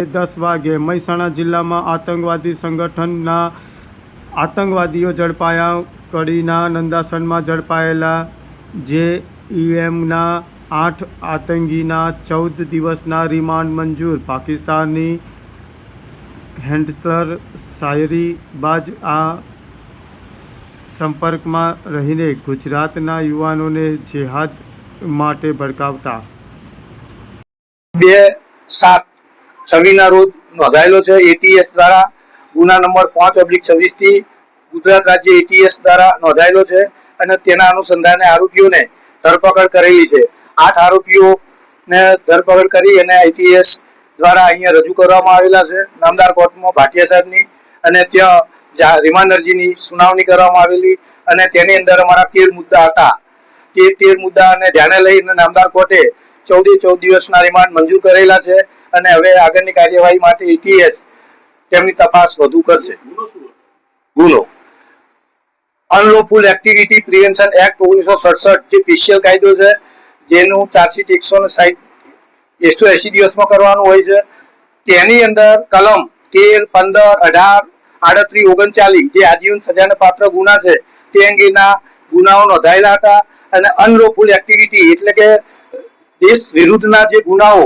10 વાગે મહેસાણા જિલ્લામાં આતંકવાદી સંગઠનના આતંકવાદીઓ ઝડપાયા। કડીના નંદાસરમાં ઝડપાયેલા JEMના 8 આતંકીના 14 દિવસના રિમાન્ડ મંજૂર। પાકિસ્તાની હેન્ડલર શાયરીબાજ આ સંપર્કમાં રહીને ગુજરાતના યુવાનોને જેહાદ માટે ભડકાવતા। 2/7/26 રોજ નોંધાયેલો છે। ATS દ્વારા ગુના નંબર 5/26 થી ગુજરાત રાજ્ય ATS દ્વારા નોંધાયેલો છે અને તેના અનુસંધાને આરોપીઓને ધરપકડ કરેલી છે। 8 આરોપીઓને ધરપકડ કરી અને ATS દ્વારા અહીંયા રજૂ કરવામાં આવેલા છે નામદાર કોર્ટમાં ભાટિયા સાહેબની, અને ત્યાં રિમાન્ડ અરજીની સુનાવણી કરવામાં આવેલી અને તેની અંદર અમારા 13 મુદ્દા હતા। તે 13 મુદ્દાને ધ્યાને લઈને નામદાર કોર્ટે 14 દિવસના રિમાન્ડ મંજૂર કરેલા છે અને હવે આગળની કાર્યવાહી માટે ATS તેમની તપાસ વધુ કરશે। ગુનો અનલોફુલ એક્ટિવિટી પ્રિવેન્શન એક્ટ 1967 જે સ્પેશિયલ કાયદો છે, જેનું ચાર્જશીટ 180 દિવસમાં કરવાનું હોય છે। તેની અંદર કલમ 13, 15, 18, 38, 39 જે આજીવન સજાને પાત્ર ગુના છે તે અંગેના ગુનાઓ નોંધાયેલા હતા। અને અનલોફુલ એક્ટિવિટી એટલે કે દેશ વિરુદ્ધના જે ગુનાઓ